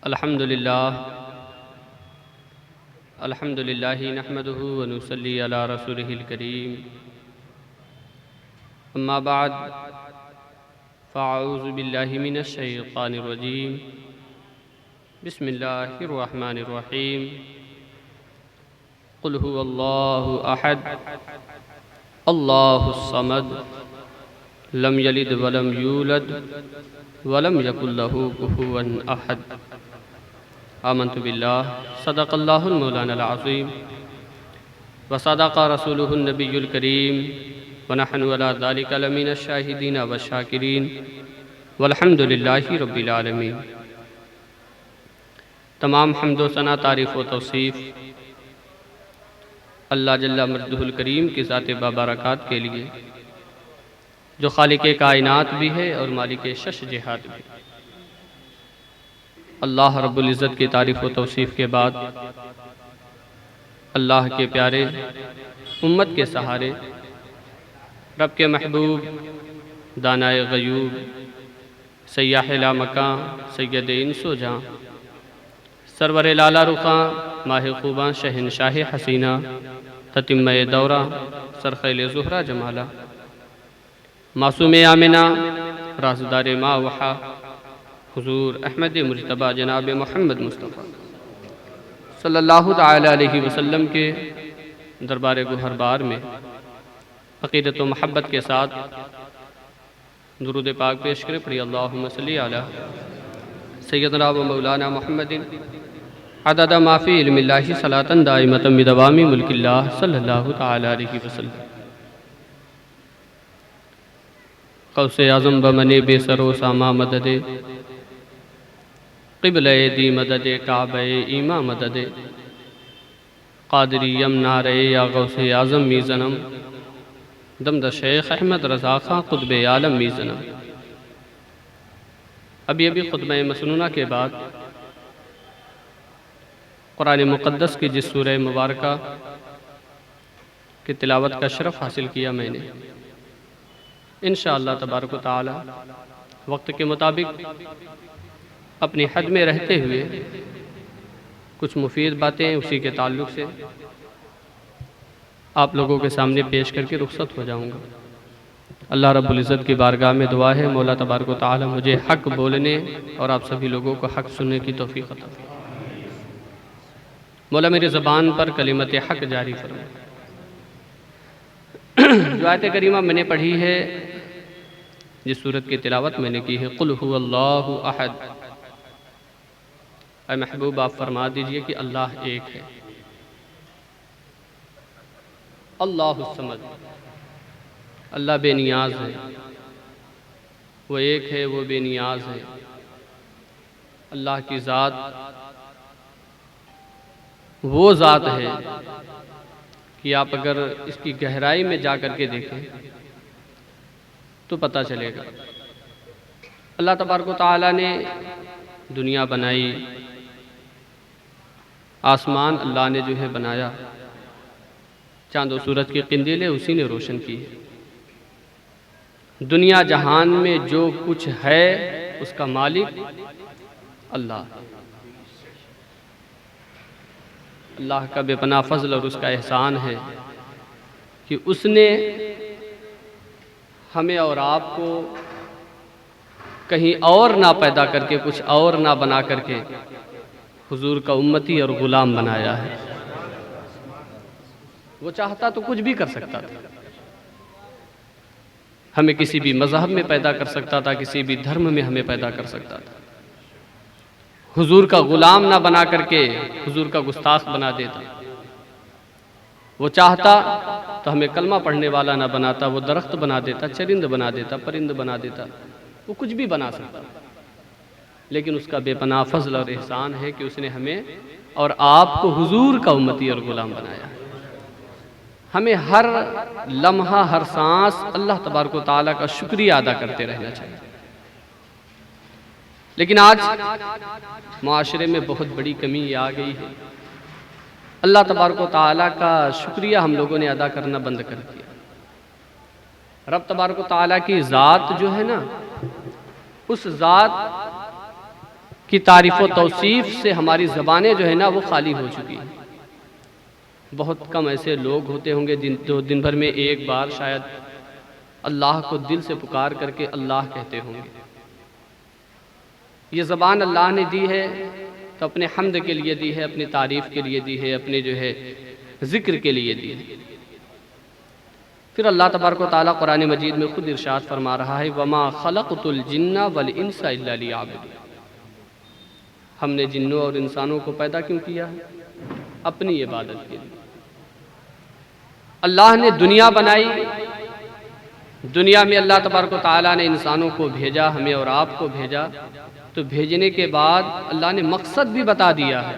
الحمد للہ نحمده ونصلی علی رسولہ الکریم اما بعد فاعوذ باللہ من الشیطان الرجیم بسم اللہ الرحمن الرحیم قل هو اللہ احد اللہ الصمد لم یلد ولم یولد ولم یکن لہ کفوا احد آمنت باللہ صدق اللہ المولانا العظیم وصدق رسولہ النبی الکریم ونحن علی ذلک لمن الشاہدین والشاکرین والحمد للہ رب العالمین۔ تمام حمد و ثنا، تعریف و توصیف اللہ جل مجدہ الکریم کی ذات بابرکات کے لیے، جو خالق کائنات بھی ہے اور مالک شش جہات بھی۔ اللہ رب العزت کی تعریف و توصیف کے بعد اللہ کے پیارے، امت کے سہارے، رب کے محبوب، دانائے غیوب، سیاح لامکاں، سید انس و جاں، سرور لالا رخاں، ماہ خوباں، شہنشاہ حسینہ، تتمہ دورہ، سرخیل زہرہ جمالہ، معصوم آمنہ، رازدار ما وحا، حضور احمد مجتبیٰ جناب محمد مصطفیٰ صلی اللہ تعالی علیہ وسلم کے دربار گوہر بار میں عقیدت و محبت کے ساتھ درود پاک پیش کریں۔ پڑھی اللہم صلی علی سیدنا و مولانا محمد عدد ما فی علم اللہ صلاۃ دائمۃ بدوام ملک اللہ صلی اللہ تعالی علیہ وسلم۔ قوس اعظم بمن بے سر و ساما مدد، قبلہ دی مدد، کعبہ ایماں مدد، قادریم نعرے یا غوث اعظم میزنم، دمد شیخ احمد رضا خاں قطب عالم میزنم۔ ابھی خطبہ مسنونہ کے بعد قرآن مقدس کی جس سورہ مبارکہ کی تلاوت کا شرف حاصل کیا میں نے، انشاءاللہ تبارک و تعالی وقت کے مطابق اپنی حد میں رہتے ہوئے کچھ مفید باتیں اسی کے تعلق سے آپ لوگوں کے سامنے پیش کر کے رخصت ہو جاؤں گا۔ اللہ رب العزت کی بارگاہ میں دعا ہے، مولا تبارک و تعالی مجھے حق بولنے اور آپ سبھی لوگوں کو حق سننے کی توفیق عطا فرمائے۔ مولا میری زبان پر کلمت حق جاری فرمائے۔ جو آیت کریمہ میں نے پڑھی ہے، جس سورت کی تلاوت میں نے کی ہے، قل هو اللہ احد، اے محبوب آپ فرما دیجئے کہ اللہ ایک ہے۔ اللہ الصمد، اللہ بے نیاز ہے، وہ ایک ہے، وہ بے نیاز ہے۔ اللہ کی ذات وہ ذات ہے کہ آپ اگر اس کی گہرائی میں جا کر کے دیکھیں تو پتہ چلے گا۔ اللہ تبارک و تعالیٰ نے دنیا بنائی، آسمان اللہ نے جو ہے بنایا، چاند و سورج کی قندیلیں اسی نے روشن کی ہے۔ دنیا جہان میں جو کچھ ہے اس کا مالک اللہ ہے۔ اللہ کا بے پناہ فضل اور اس کا احسان ہے کہ اس نے ہمیں اور آپ کو کہیں اور نہ پیدا کر کے، کچھ اور نہ بنا کر کے حضور کا امتی اور غلام بنایا ہے۔ وہ چاہتا تو کچھ بھی کر سکتا تھا، ہمیں کسی بھی مذہب میں پیدا کر سکتا تھا، کسی بھی دھرم میں ہمیں پیدا کر سکتا تھا، حضور کا غلام نہ بنا کر کے حضور کا گستاخ بنا دیتا۔ وہ چاہتا تو ہمیں کلمہ پڑھنے والا نہ بناتا، وہ درخت بنا دیتا، چرند بنا دیتا، پرند بنا دیتا، وہ کچھ بھی بنا سکتا۔ لیکن اس کا بے پناہ فضل اور احسان ہے کہ اس نے ہمیں اور آپ کو حضور کا امتی اور غلام بنایا ہے۔ ہمیں ہر لمحہ، ہر سانس اللہ تبارک و تعالیٰ کا شکریہ ادا کرتے رہنا چاہیے۔ لیکن آج معاشرے میں بہت بڑی کمی یہ آ گئی ہے، اللہ تبارک و تعالیٰ کا شکریہ ہم لوگوں نے ادا کرنا بند کر دیا۔ رب تبارک و تعالیٰ کی ذات جو ہے نا، اس ذات کی تعریف و توصیف سے ہماری زبانیں جو ہے نا وہ خالی ہو چکی ہیں۔ بہت کم ایسے لوگ ہوتے ہوں گے جو دن بھر میں ایک بار شاید اللہ کو دل سے پکار کر کے اللہ کہتے ہوں گے۔ یہ زبان اللہ نے دی ہے تو اپنے حمد کے لیے دی ہے، اپنی تعریف کے لیے دی ہے، اپنے جو ہے ذکر کے لیے دی ہے۔ پھر اللہ تبارک و تعالیٰ قرآن مجید میں خود ارشاد فرما رہا ہے وَمَا خَلَقْتُ الْجِنَّ وَالْإِنسَ إِلَّا لِيَعْبُدُونِ۔ ہم نے جنوں اور انسانوں کو پیدا کیوں کیا ہے؟ اپنی عبادت کے لیے۔ اللہ نے دنیا بنائی، دنیا میں اللہ تبارک و تعالیٰ نے انسانوں کو بھیجا، ہمیں اور آپ کو بھیجا، تو بھیجنے کے بعد اللہ نے مقصد بھی بتا دیا ہے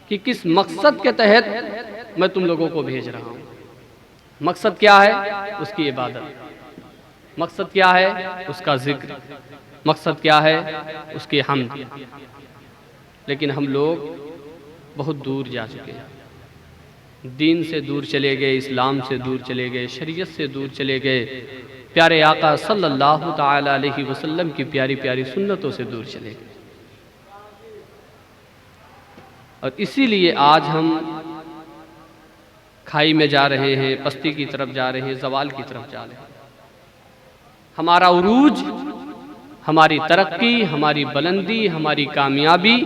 کہ کس مقصد کے تحت میں تم لوگوں کو بھیج رہا ہوں۔ مقصد کیا ہے؟ اس کی عبادت۔ مقصد کیا ہے؟ اس کا ذکر۔ مقصد کیا ہے؟ اس کی حمد۔ لیکن ہم لوگ بہت دور جا چکے ہیں، دین سے دور چلے گئے، اسلام سے دور چلے گئے، شریعت سے دور چلے گئے، پیارے آقا صلی اللہ تعالی علیہ وسلم کی پیاری پیاری سنتوں سے دور چلے گئے۔ اور اسی لیے آج ہم کھائی میں جا رہے ہیں، پستی کی طرف جا رہے ہیں، زوال کی طرف جا رہے ہیں۔ ہمارا عروج، ہماری ترقی، ہماری بلندی، ہماری کامیابی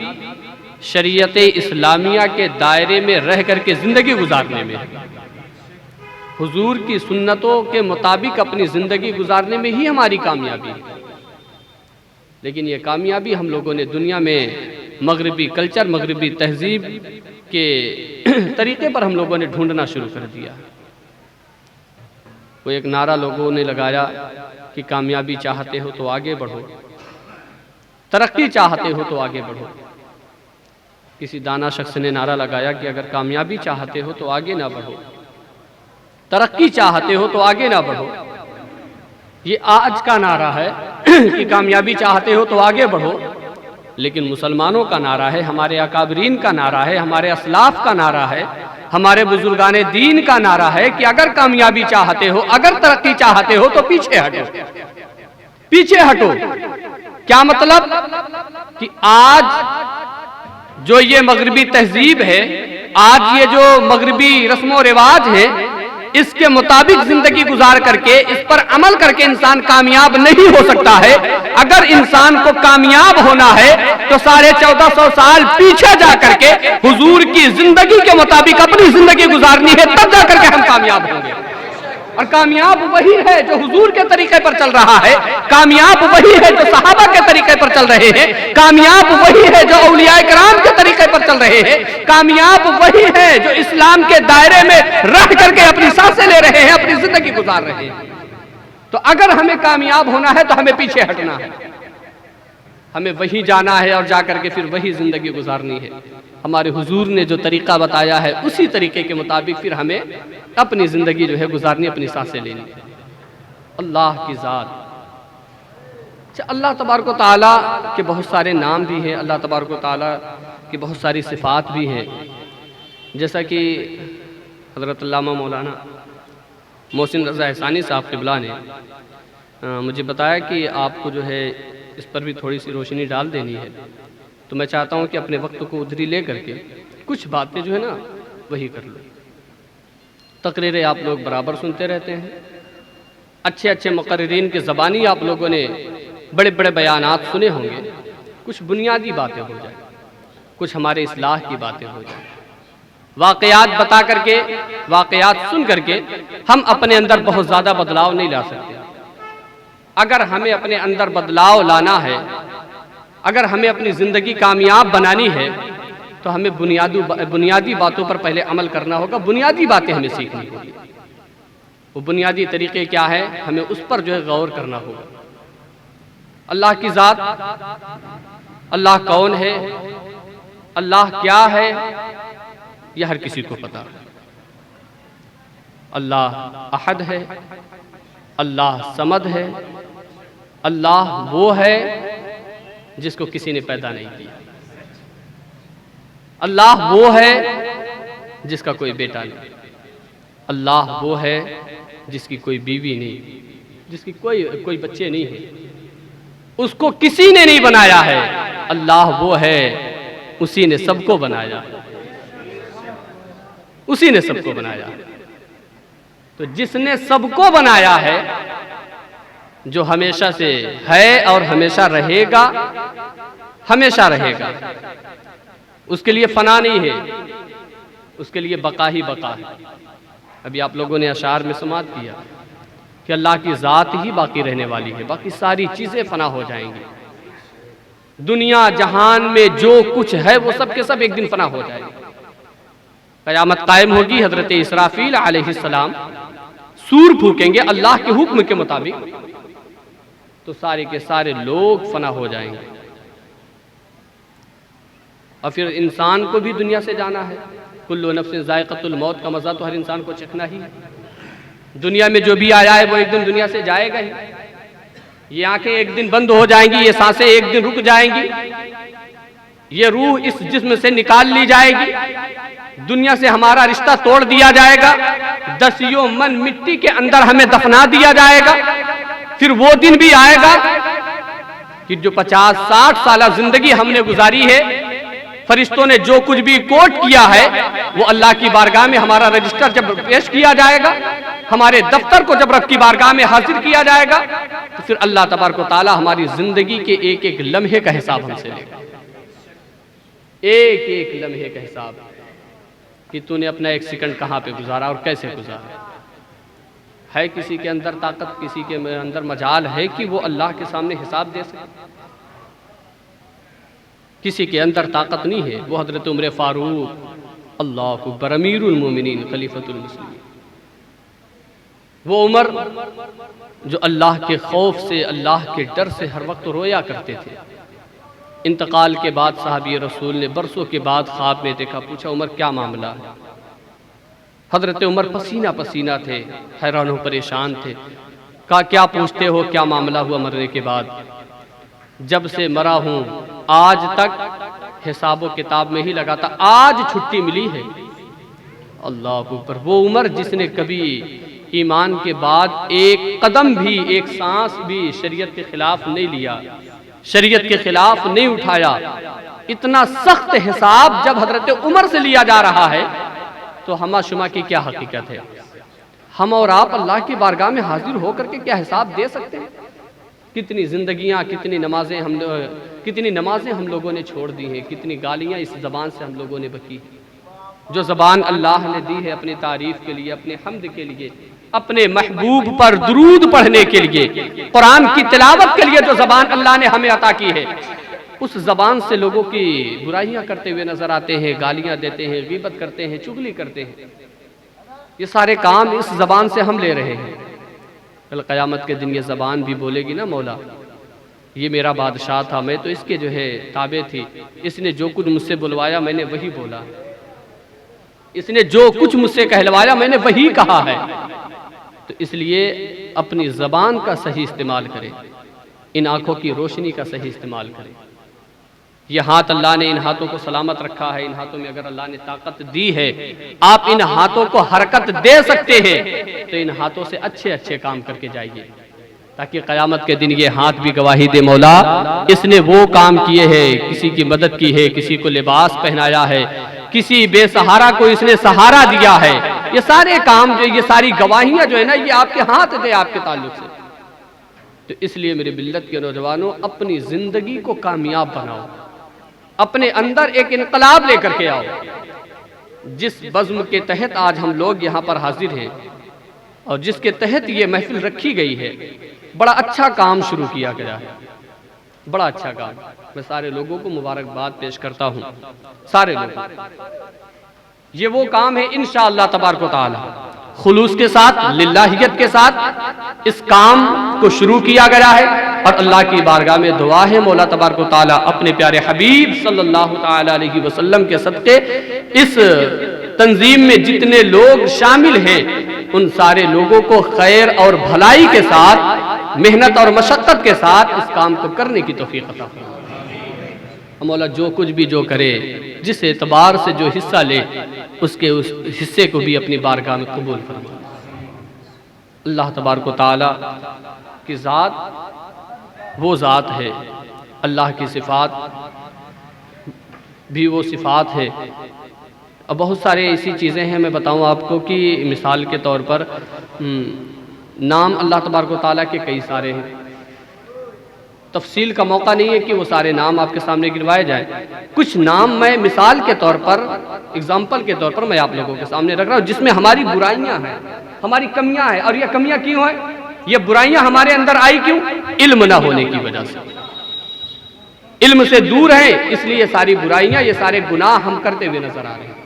شریعت اسلامیہ کے دائرے میں رہ کر کے زندگی گزارنے میں، حضور کی سنتوں کے مطابق اپنی زندگی گزارنے میں ہی ہماری کامیابی ہے۔ لیکن یہ کامیابی ہم لوگوں نے دنیا میں مغربی کلچر، مغربی تہذیب کے طریقے پر ہم لوگوں نے ڈھونڈنا شروع کر دیا۔ وہ ایک نعرہ لوگوں نے لگایا کہ کامیابی چاہتے ہو تو آگے بڑھو، ترقی چاہتے ہو تو آگے بڑھو۔ کسی دانا شخص نے نعرہ لگایا کہ اگر کامیابی چاہتے ہو تو آگے نہ بڑھو، ترقی چاہتے ہو تو آگے نہ بڑھو۔ یہ آج کا نعرہ ہے کہ کامیابی چاہتے ہو تو آگے بڑھو، لیکن مسلمانوں کا نعرہ ہے، ہمارے اکابرین کا نعرہ ہے، ہمارے اسلاف کا نعرہ ہے، ہمارے بزرگان دین کا نعرہ ہے کہ اگر کامیابی چاہتے ہو، اگر ترقی چاہتے ہو تو پیچھے ہٹو، پیچھے ہٹو۔ کیا مطلب؟ کہ آج جو یہ مغربی تہذیب ہے، آج یہ جو مغربی رسم و رواج ہے، اس کے مطابق زندگی گزار کر کے، اس پر عمل کر کے انسان کامیاب نہیں ہو سکتا ہے۔ اگر انسان کو کامیاب ہونا ہے تو 1450 سال پیچھے جا کر کے حضور کی زندگی کے مطابق اپنی زندگی گزارنی ہے، تب جا کر کے ہم کامیاب ہوں گے۔ اور کامیاب وہی ہے جو حضور کے طریقے پر چل رہا ہے، کامیاب وہی ہے جو صحابہ کے طریقے پر چل رہے ہیں، کامیاب وہی ہے جو اولیاء کرام کے طریقے پر چل رہے ہیں، کامیاب وہی ہے جو اسلام کے دائرے میں رہ کر کے اپنی سانسیں لے رہے ہیں، اپنی زندگی گزار رہے ہیں۔ تو اگر ہمیں کامیاب ہونا ہے تو ہمیں پیچھے ہٹنا ہے، ہمیں وہی جانا ہے اور جا کر کے پھر وہی زندگی گزارنی ہے۔ ہمارے حضور نے جو طریقہ بتایا ہے اسی طریقے کے مطابق پھر ہمیں اپنی زندگی جو ہے گزارنی، اپنی سانسیں لینی ہے۔ اللہ کی ذات، اللہ تبارک و تعالیٰ کے بہت سارے نام بھی ہیں، اللہ تبارک و تعالیٰ کی بہت ساری صفات بھی ہیں، جیسا کہ حضرت علامہ مولانا محسن رضا احسانی صاحب قبلہ نے مجھے بتایا کہ آپ کو جو ہے اس پر بھی تھوڑی سی روشنی ڈال دینی ہے، تو میں چاہتا ہوں کہ اپنے وقت کو ادھری لے کر کے کچھ باتیں جو ہے نا وہی کر لوں۔ تقریریں آپ لوگ برابر سنتے رہتے ہیں، اچھے اچھے مقررین کے زبانی آپ لوگوں نے بڑے بڑے بیانات سنے ہوں گے، کچھ بنیادی باتیں ہو جائیں، کچھ ہمارے اصلاح کی باتیں ہو جائیں۔ واقعات بتا کر کے، واقعات سن کر کے ہم اپنے اندر بہت زیادہ بدلاؤ نہیں لا سکتے۔ اگر ہمیں اپنے اندر بدلاؤ لانا ہے، اگر ہمیں اپنی زندگی کامیاب بنانی ہے تو ہمیں بنیادی باتوں پر پہلے عمل کرنا ہوگا، بنیادی باتیں ہمیں سیکھنی ہوگی۔ وہ بنیادی طریقے کیا ہے، ہمیں اس پر جو ہے غور کرنا ہوگا۔ اللہ کی ذات، اللہ کون ہے، اللہ کیا ہے، یہ ہر کسی کو پتا ہے۔ اللہ احد ہے، اللہ صمد ہے، اللہ وہ ہے جس کو کسی نے پیدا نہیں کیا، اللہ وہ ہے جس کا کوئی بیٹا نہیں، اللہ وہ ہے جس کی کوئی بیوی نہیں، جس کی کوئی بچے نہیں ہے، اس کو کسی نے نہیں بنایا ہے، اللہ وہ ہے اسی نے سب کو بنایا، اسی نے سب کو بنایا۔ تو جس نے سب کو بنایا ہے، جو ہمیشہ سے ہے اور ہمیشہ رہے گا، ہمیشہ رہے گا، اس کے لیے فنا نہیں ہے، اس کے لیے بقا ہی بقا ہے۔ ابھی آپ لوگوں نے اشعار میں سماعت کیا کہ اللہ کی ذات ہی باقی رہنے والی ہے، باقی ساری چیزیں فنا ہو جائیں گی۔ دنیا جہان میں جو کچھ ہے وہ سب کے سب ایک دن فنا ہو جائے گا۔ قیامت قائم ہوگی، حضرت اسرافیل علیہ السلام سور پھونکیں گے اللہ کے حکم کے مطابق، تو سارے کے سارے لوگ فنا ہو جائیں گے۔ اور پھر انسان کو بھی دنیا سے جانا ہے، کل نفس ذائقۃ الموت کا مزہ تو ہر انسان کو چکھنا ہی ہے۔ دنیا میں جو بھی آیا ہے وہ ایک دن دنیا سے جائے گا ہی۔ یہ آنکھیں ایک دن بند ہو جائیں گی، یہ سانسیں ایک دن رک جائیں گی، یہ روح اس جسم سے نکال لی جائے گی، دنیا سے ہمارا رشتہ توڑ دیا جائے گا، 10 من مٹی کے اندر ہمیں دفنا دیا جائے گا۔ پھر وہ دن بھی آئے گا کہ جو 50-60 سالہ زندگی ہم نے گزاری ہے، فرشتوں نے جو کچھ بھی کوٹ کیا ہے، وہ اللہ کی بارگاہ میں ہمارا رجسٹر جب پیش کیا جائے گا، ہمارے دفتر کو جب رب کی بارگاہ میں حاضر کیا جائے گا، تو پھر اللہ تبارک و تعالی ہماری زندگی کے ایک ایک لمحے کا حساب ہم سے لے گا، ایک ایک لمحے کا حساب، کہ تو نے اپنا ایک سیکنڈ کہاں پہ گزارا اور کیسے گزارا۔ ہے کسی کے اندر طاقت، کسی کے اندر مجال ہے کہ وہ اللہ کے سامنے حساب دے سکے؟ کسی کے اندر طاقت نہیں ہے۔ وہ حضرت عمر فاروق، اللہ اکبر، امیر المومنین، خلیفۃ المسلمین، وہ عمر جو اللہ کے خوف سے، اللہ کے ڈر سے ہر وقت رویا کرتے تھے۔ انتقال کے بعد صحابی رسول نے برسوں کے بعد خواب میں دیکھا، پوچھا عمر کیا معاملہ ہے؟ حضرت عمر پسینہ پسینہ تھے، حیران و پریشان تھے۔ کہا کیا پوچھتے ہو، کیا معاملہ ہوا مرنے کے بعد؟ جب سے مرا ہوں آج تک حساب و کتاب میں ہی لگا تھا، آج چھٹی ملی ہے۔ اللہ اکبر، وہ عمر جس نے کبھی ایمان کے بعد ایک قدم بھی، ایک سانس بھی شریعت کے خلاف نہیں لیا، شریعت کے خلاف نہیں اٹھایا۔ اتنا سخت حساب جب حضرت عمر سے لیا جا رہا ہے تو ہما شما کی کیا حقیقت ہے؟ ہم اور آپ اللہ کی بارگاہ میں حاضر ہو کر کے کیا حساب دے سکتے ہیں؟ کتنی زندگیاں، کتنی نمازیں ہم لوگوں نے چھوڑ دی ہیں، کتنی گالیاں اس زبان سے ہم لوگوں نے بکی ہیں۔ جو زبان اللہ نے دی ہے اپنی تعریف کے لیے، اپنے حمد کے لیے، اپنے محبوب پر درود پڑھنے کے لیے، قرآن کی تلاوت کے لیے جو زبان اللہ نے ہمیں عطا کی ہے، اس زبان سے لوگوں کی برائیاں کرتے ہوئے نظر آتے ہیں، گالیاں دیتے ہیں، غیبت کرتے ہیں، چغلی کرتے ہیں۔ یہ سارے کام اس زبان سے ہم لے رہے ہیں۔ کل قیامت کے دن یہ زبان بھی بولے گی نا، مولا یہ میرا بادشاہ تھا، میں تو اس کے جو ہے تابع تھی، اس نے جو کچھ مجھ سے بلوایا میں نے وہی بولا، اس نے جو کچھ مجھ سے کہلوایا میں نے وہی کہا ہے۔ تو اس لیے اپنی زبان کا صحیح استعمال کرے، ان آنکھوں کی روشنی کا صحیح استعمال کرے۔ یہ ہاتھ اللہ نے ان ہاتھوں کو سلامت رکھا ہے، ان ہاتھوں میں اگر اللہ نے طاقت دی ہے، آپ ان ہاتھوں کو حرکت دے سکتے ہیں تو ان ہاتھوں سے اچھے اچھے کام کر کے جائیے، تاکہ قیامت کے دن یہ ہاتھ بھی گواہی دے، مولا اس نے وہ کام کیے ہیں، کسی کی مدد کی ہے، کسی کو لباس پہنایا ہے، کسی بے سہارا کو اس نے سہارا دیا ہے۔ یہ سارے کام جو، یہ ساری گواہیاں جو ہے نا، یہ آپ کے ہاتھ تھے آپ کے تعلق سے۔ تو اس لیے میرے ملت کے نوجوانوں، اپنی زندگی کو کامیاب بناؤ، اپنے اندر ایک انقلاب لے کر کے آؤ۔ جس بزم کے تحت آج ہم لوگ یہاں پر حاضر ہیں اور جس کے تحت یہ محفل رکھی گئی ہے، بڑا اچھا کام شروع کیا گیا ہے، بڑا اچھا کام۔ میں سارے لوگوں کو مبارکباد پیش کرتا ہوں، سارے لوگوں۔ یہ وہ کام ہے انشاءاللہ تبارک و تعالی خلوص کے ساتھ، للہیت کے ساتھ اس کام کو شروع کیا گیا ہے، اور اللہ کی بارگاہ میں دعا ہے مولا تبارک و تعالی اپنے پیارے حبیب صلی اللہ تعالی علیہ وسلم کے صدقے اس تنظیم میں جتنے لوگ شامل ہیں ان سارے لوگوں کو خیر اور بھلائی کے ساتھ، محنت اور مشقت کے ساتھ اس کام کو کرنے کی توفیق عطا فرمائے۔ مولا جو کچھ بھی جو کرے، جس اعتبار سے جو حصہ لے، اس کے اس حصے کو بھی اپنی بارگاہ میں قبول فرمائے۔ اللہ تبارک و تعالی کی ذات وہ ذات ہے اللہ کی صفات بھی وہ صفات ہے. اب بہت سارے ایسی چیزیں ہیں، میں بتاؤں آپ کو کہ مثال کے طور پر نام اللہ تبارک و تعالیٰ کے کئی سارے ہیں. تفصیل کا موقع نہیں ہے کہ وہ سارے نام آپ کے سامنے گنوائے جائیں. کچھ نام میں مثال کے طور پر، اگزامپل کے طور پر میں آپ لوگوں کے سامنے رکھ رہا ہوں جس میں ہماری برائیاں ہیں، ہماری کمیاں ہیں. اور یہ کمیاں کیوں ہیں؟ یہ برائیاں ہمارے اندر آئی کیوں؟ علم نہ ہونے کی وجہ سے. علم سے دور ہیں، اس لیے یہ ساری برائیاں، یہ سارے گناہ ہم کرتے ہوئے نظر آ رہے ہیں.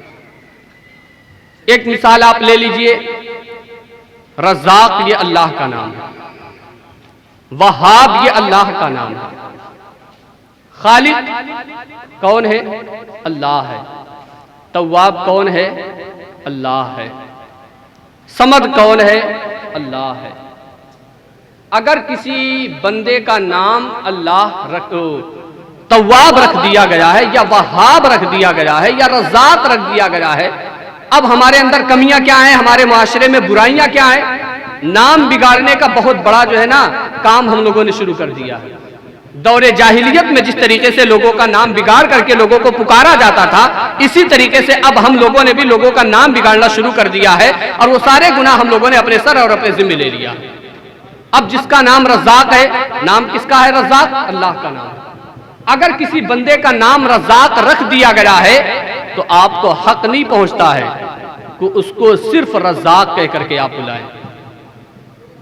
ایک مثال آپ لے لیجئے، رزاق یہ اللہ کا نام ہے، وہاب یہ اللہ کا نام ہے. خالق کون ہے؟ اللہ ہے. تواب کون ہے؟ اللہ ہے. صمد کون ہے؟ اللہ ہے. اگر کسی بندے کا نام اللہ تواب رکھ دیا گیا ہے، یا وہاب رکھ دیا گیا ہے، یا رزاق رکھ دیا گیا ہے، اب ہمارے اندر کمیاں کیا ہیں؟ ہمارے معاشرے میں برائیاں کیا ہیں؟ نام بگاڑنے کا بہت بڑا جو ہے نا کام ہم لوگوں نے شروع کر دیا ہے. دور جاہلیت میں جس طریقے سے لوگوں کا نام بگاڑ کر کے لوگوں کو پکارا جاتا تھا، اسی طریقے سے اب ہم لوگوں نے بھی لوگوں کا نام بگاڑنا شروع کر دیا ہے، اور وہ سارے گناہ ہم لوگوں نے اپنے سر اور اپنے ذمہ لے لیا. اب جس کا نام رزاق ہے، نام کس کا ہے رزاق؟ اللہ کا نام. اگر کسی بندے کا نام رزاق رکھ دیا گیا ہے تو آپ کو حق نہیں پہنچتا ہے کہ اس کو صرف رزاق کہہ کر کے آپ بلائیں.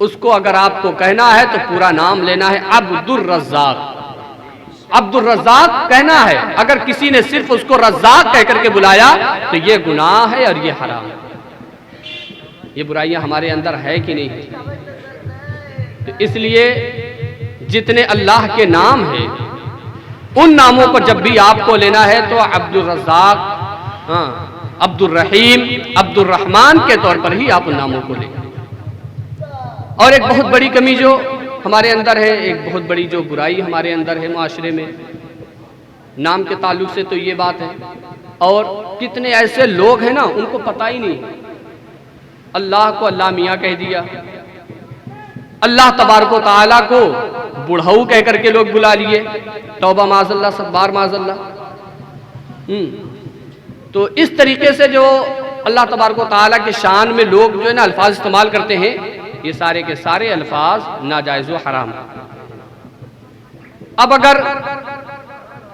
اس کو اگر آپ کو کہنا ہے تو پورا نام لینا ہے، عبد الرزاق. عبد الرزاق کہنا ہے. اگر کسی نے صرف اس کو رزاق کہہ کر کے بلایا تو یہ گناہ ہے اور یہ حرام ہے. یہ برائیاں ہمارے اندر ہے کہ نہیں ہے؟ تو اس لیے جتنے اللہ کے نام ہیں ان ناموں کو جب بھی آپ کو لینا ہے تو عبد الرزاق، عبد الرحیم، عبد الرحمن کے طور پر ہی آپ ان ناموں کو لیں. اور ایک بہت بڑی کمی جو ہمارے اندر ہے، ایک بہت بڑی جو برائی ہمارے اندر ہے معاشرے میں، نام کے تعلق سے تو یہ بات ہے. اور کتنے ایسے لوگ ہیں نا ان کو پتہ ہی نہیں، اللہ کو اللہ میاں کہہ دیا، اللہ تبارک و تعالیٰ کو بڑھاؤ کہہ کر کے لوگ بلا لیے. توبہ معاذ اللہ، ستبار معاذ اللہ. تو اس طریقے سے جو اللہ تبارک و تعالیٰ کے شان میں لوگ جو ہے نا الفاظ استعمال کرتے ہیں، یہ سارے کے سارے الفاظ ناجائز و حرام. اب اگر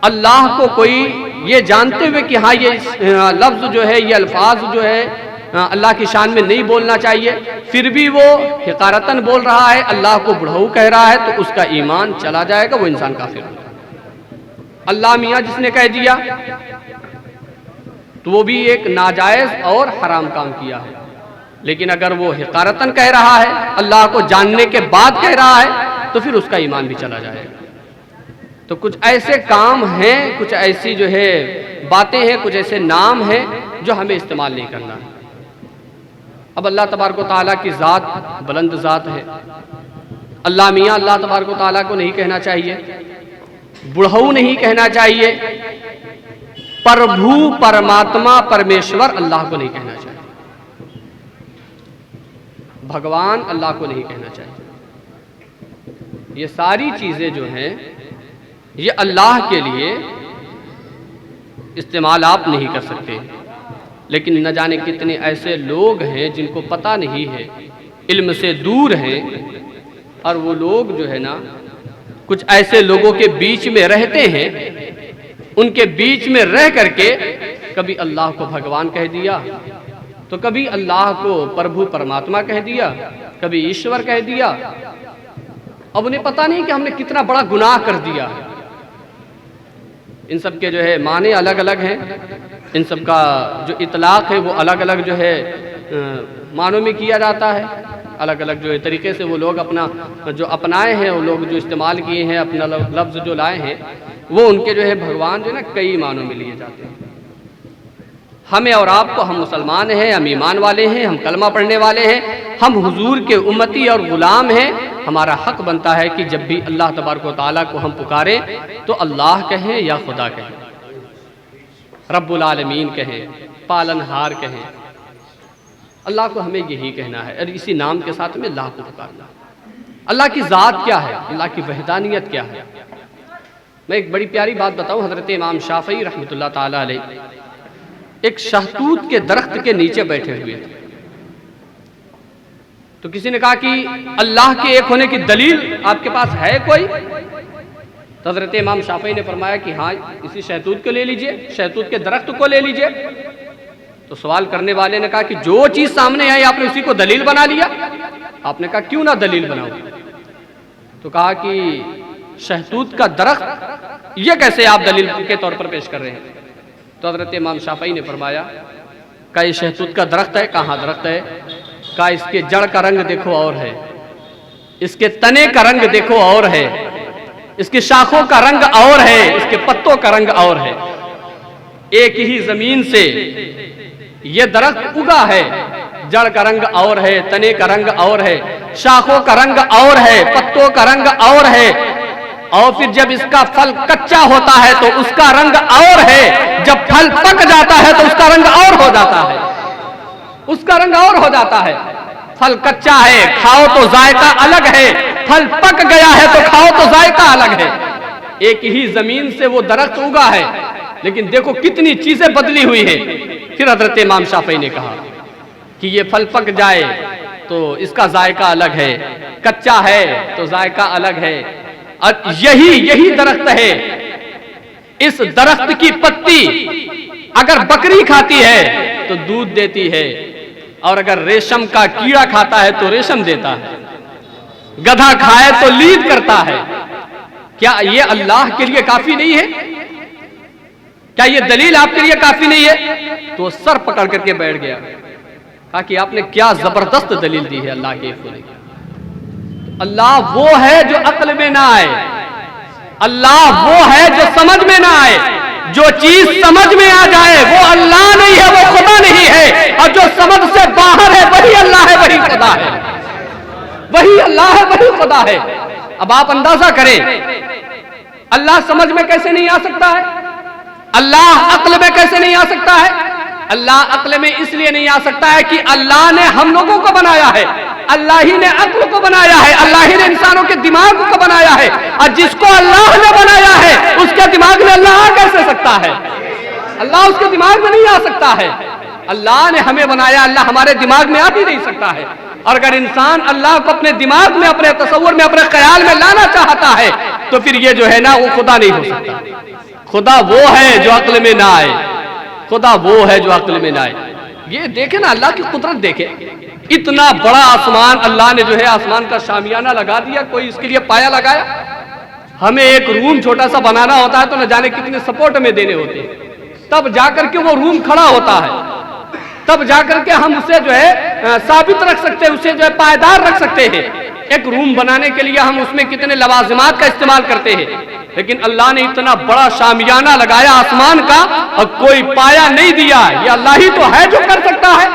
اللہ کو کوئی یہ جانتے ہوئے کہ ہاں یہ لفظ جو ہے، یہ الفاظ جو ہے اللہ کی شان میں نہیں بولنا چاہیے، پھر بھی وہ حقارتاً بول رہا ہے، اللہ کو بڑھاؤ کہہ رہا ہے، تو اس کا ایمان چلا جائے گا، وہ انسان کافر ہوگا. اللہ میاں جس نے کہہ دیا تو وہ بھی ایک ناجائز اور حرام کام کیا ہے. لیکن اگر وہ حقارتاً کہہ رہا ہے، اللہ کو جاننے کے بعد کہہ رہا ہے، تو پھر اس کا ایمان بھی چلا جائے گا. تو کچھ ایسے کام ہیں، کچھ ایسی جو ہے باتیں ہیں، کچھ ایسے نام ہیں جو ہمیں استعمال نہیں کرنا ہے. اب اللہ تبارک و تعالیٰ کی ذات بلند ذات ہے. اللہ میاں اللہ تبارک و تعالیٰ کو نہیں کہنا چاہیے، بڑھاؤ نہیں کہنا چاہیے، پربھو پرماتما پرمیشور اللہ کو نہیں کہنا چاہیے، بھگوان اللہ کو نہیں کہنا چاہیے. یہ ساری چیزیں جو ہیں یہ اللہ کے لیے استعمال آپ نہیں کر سکتے. لیکن نہ جانے کتنے ایسے لوگ ہیں جن کو پتہ نہیں ہے، علم سے دور ہیں، اور وہ لوگ جو ہے نا کچھ ایسے لوگوں کے بیچ میں رہتے ہیں، ان کے بیچ میں رہ کر کے کبھی اللہ کو بھگوان کہہ دیا، تو کبھی اللہ کو پربھو پرماتما کہہ دیا، کبھی ایشور کہہ دیا. اب انہیں پتہ نہیں کہ ہم نے کتنا بڑا گناہ کر دیا. ان سب کے جو ہے معنی الگ الگ ہیں، ان سب کا جو اطلاق ہے وہ الگ الگ جو ہے معنوں میں کیا جاتا ہے. الگ الگ جو ہے طریقے سے وہ لوگ اپنا جو اپنائے ہیں، وہ لوگ جو استعمال کیے ہیں، اپنا لفظ جو لائے ہیں، وہ ان کے جو ہے بھگوان جو ہے نا کئی معنوں میں لیے جاتے ہیں. ہمیں اور آپ کو، ہم مسلمان ہیں، ہم ایمان والے ہیں، ہم کلمہ پڑھنے والے ہیں، ہم حضور کے امتی اور غلام ہیں. ہمارا حق بنتا ہے کہ جب بھی اللہ تبارک و تعالیٰ کو ہم پکاریں تو اللہ کہیں یا خدا کہیں، رب العالمین کہیں، پالنہار کہیں. اللہ کو ہمیں یہی کہنا ہے، اور اسی نام کے ساتھ میں اللہ کو پکارنا. اللہ کی ذات کیا ہے، اللہ کی وحدانیت کیا ہے. میں ایک بڑی پیاری بات بتاؤں، حضرت امام شافعی رحمۃ اللہ تعالیٰ علیہ ایک شہتوت کے درخت کے نیچے بیٹھے ہوئے تھے، تو کسی نے کہا کہ اللہ کے ایک ہونے کی دلیل آپ کے پاس ہے کوئی؟ تو حضرت امام شافعی نے فرمایا کہ ہاں، اسی شہتوت کو لے لیجئے، شہتوت کے درخت کو لے لیجئے۔ تو سوال کرنے والے نے کہا کہ جو چیز سامنے آئی آپ نے اسی کو دلیل بنا لیا؟ آپ نے کہا کیوں نہ دلیل بناؤ؟ تو کہا کہ شہتوت کا درخت یہ کیسے آپ دلیل کے طور پر پیش کر رہے ہیں؟ تو حضرت امام شافعی نے فرمایا کہ یہ شہتوت کا درخت ہے؟ کہاں درخت ہے؟ کہا اس کے جڑ کا رنگ دیکھو اور ہے، اس کے تنے کا رنگ دیکھو اور ہے، اس کی شاخوں کا رنگ اور ہے، اس کے پتوں کا رنگ اور ہے۔ ایک ہی زمین سے یہ درخت اگا ہے، جڑ کا رنگ اور ہے، تنے کا رنگ اور ہے، شاخوں کا رنگ اور ہے، پتوں کا رنگ اور ہے، اور پھر جب اس کا پھل کچا ہوتا ہے تو اس کا رنگ اور ہے، جب پھل پک جاتا ہے تو اس کا رنگ اور ہو جاتا ہے، اس کا رنگ اور ہو جاتا ہے۔ پھل کچا ہے کھاؤ تو ذائقہ الگ ہے، پھل پک گیا ہے تو کھاؤ تو ذائقہ الگ ہے۔ ایک ہی زمین سے وہ درخت اگا ہے، لیکن دیکھو کتنی چیزیں بدلی ہوئی ہیں۔ پھر حضرت امام شافعی نے کہا کہ یہ پھل پک جائے تو اس کا ذائقہ الگ ہے، کچا ہے تو ذائقہ الگ ہے۔ اور یہی درخت ہے، اس درخت کی پتی اگر بکری کھاتی ہے تو دودھ دیتی ہے، اور اگر ریشم کا کیڑا کھاتا ہے تو ریشم دیتا ہے، گدھا کھائے تو لید کرتا ہے۔ کیا یہ اللہ کے لیے کافی نہیں ہے؟ کیا یہ دلیل آپ کے لیے کافی نہیں ہے؟ تو سر پکڑ کر کے بیٹھ گیا، کہا کہ آپ نے کیا زبردست دلیل دی ہے اللہ کے ہونے کی۔ اللہ وہ ہے جو عقل میں نہ آئے، اللہ وہ ہے جو سمجھ میں نہ آئے۔ جو چیز سمجھ میں آ جائے وہ اللہ نہیں ہے، وہ خدا نہیں ہے، اور جو سمجھ سے باہر ہے وہی اللہ ہے، وہی خدا ہے، وہی اللہ ہے، وہی خدا ہے۔ اب آپ اندازہ کریں اللہ سمجھ میں کیسے نہیں آ سکتا ہے؟ اللہ عقل میں کیسے نہیں آ سکتا ہے؟ اللہ عقل میں اس لیے نہیں آ سکتا ہے کہ اللہ نے ہم لوگوں کو بنایا ہے، اللہ ہی نے عقل کو بنایا ہے، اللہ ہی نے انسانوں کے دماغ کو بنایا ہے، اور جس کو اللہ نے بنایا ہے اس کے دماغ میں اللہ آ کیسے سکتا ہے؟ اللہ اس کے دماغ میں نہیں آ سکتا ہے۔ اللہ نے ہمیں بنایا، اللہ ہمارے دماغ میں آ ہی نہیں سکتا ہے۔ اور اگر انسان اللہ کو اپنے دماغ میں، اپنے تصور میں، اپنے خیال میں لانا چاہتا ہے تو پھر یہ جو ہے نا وہ خدا نہیں ہو سکتا۔ خدا وہ ہے جو عقل میں نہ آئے، خدا وہ ہے جو عقل میں نہ آئے۔ یہ دیکھیں نا اللہ کی قدرت دیکھیں، اتنا بڑا آسمان اللہ نے جو ہے آسمان کا شامیانہ لگا دیا، کوئی اس کے لیے پایا لگایا؟ ہمیں ایک روم چھوٹا سا بنانا ہوتا ہے تو نہ جانے کتنے سپورٹ میں دینے ہوتے ہیں، تب جا کر کے وہ روم کھڑا ہوتا ہے، تب جا کر کے ہم اسے جو ہے ثابت رکھ سکتے ہیں، اسے جو ہے پائیدار رکھ سکتے ہیں۔ ایک روم بنانے کے لیے ہم اس میں کتنے لوازمات کا استعمال کرتے ہیں، لیکن اللہ نے اتنا بڑا شامیانہ لگایا آسمان کا اور کوئی پایا نہیں دیا۔ یہ اللہ ہی تو ہے جو کر سکتا ہے،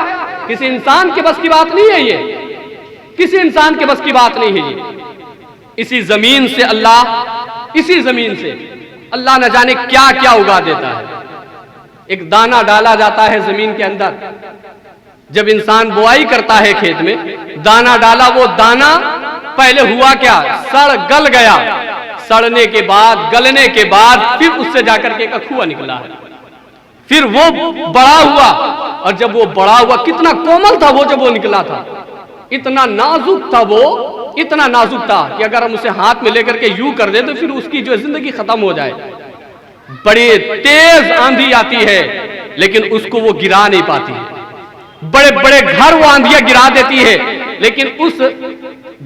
کسی انسان کے بس کی بات نہیں ہے، یہ کسی انسان کے بس کی بات نہیں ہے۔ یہ اسی زمین سے اللہ نہ جانے کیا کیا اگا دیتا ہے۔ ایک دانہ ڈالا جاتا ہے زمین کے اندر، جب انسان بوائی کرتا ہے کھیت میں، دانہ ڈالا، وہ دانہ پہلے ہوا کیا؟ سڑ گل گیا، سڑنے کے بعد، گلنے کے بعد پھر اس سے جا کر کے ایک اکھوا نکلا ہے، پھر وہ بڑا ہوا، اور جب وہ بڑا ہوا کتنا کومل تھا وہ، جب وہ نکلا تھا اتنا نازک تھا، وہ اتنا نازک تھا کہ اگر ہم اسے ہاتھ میں لے کر کے یوں کر دیں تو پھر اس کی جو زندگی ختم ہو جائے۔ بڑی تیز آندھی آتی ہے لیکن اس کو وہ گرا نہیں پاتی، بڑے بڑے گھر وہ آندھیاں گرا دیتی ہے، لیکن اس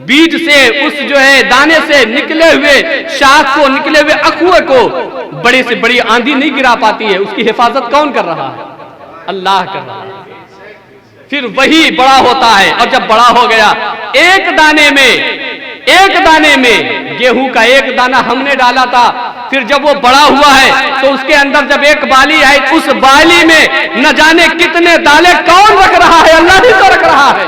بیج سے، اس جو ہے دانے سے نکلے ہوئے شاخ کو، نکلے ہوئے اخوے کو بڑی سے بڑی آندھی نہیں گرا پاتی ہے۔ اس کی حفاظت کون کر رہا ہے؟ اللہ کر رہا ہے۔ پھر وہی بڑا ہوتا ہے، اور جب بڑا ہو گیا، ایک دانے میں گیہوں کا ایک دانہ ہم نے ڈالا تھا، پھر جب وہ بڑا ہوا ہے تو اس کے اندر جب ایک بالی آئی، اس بالی میں نہ جانے کتنے دانے کون رکھ رہا ہے؟ اللہ ہی تو رکھ رہا ہے۔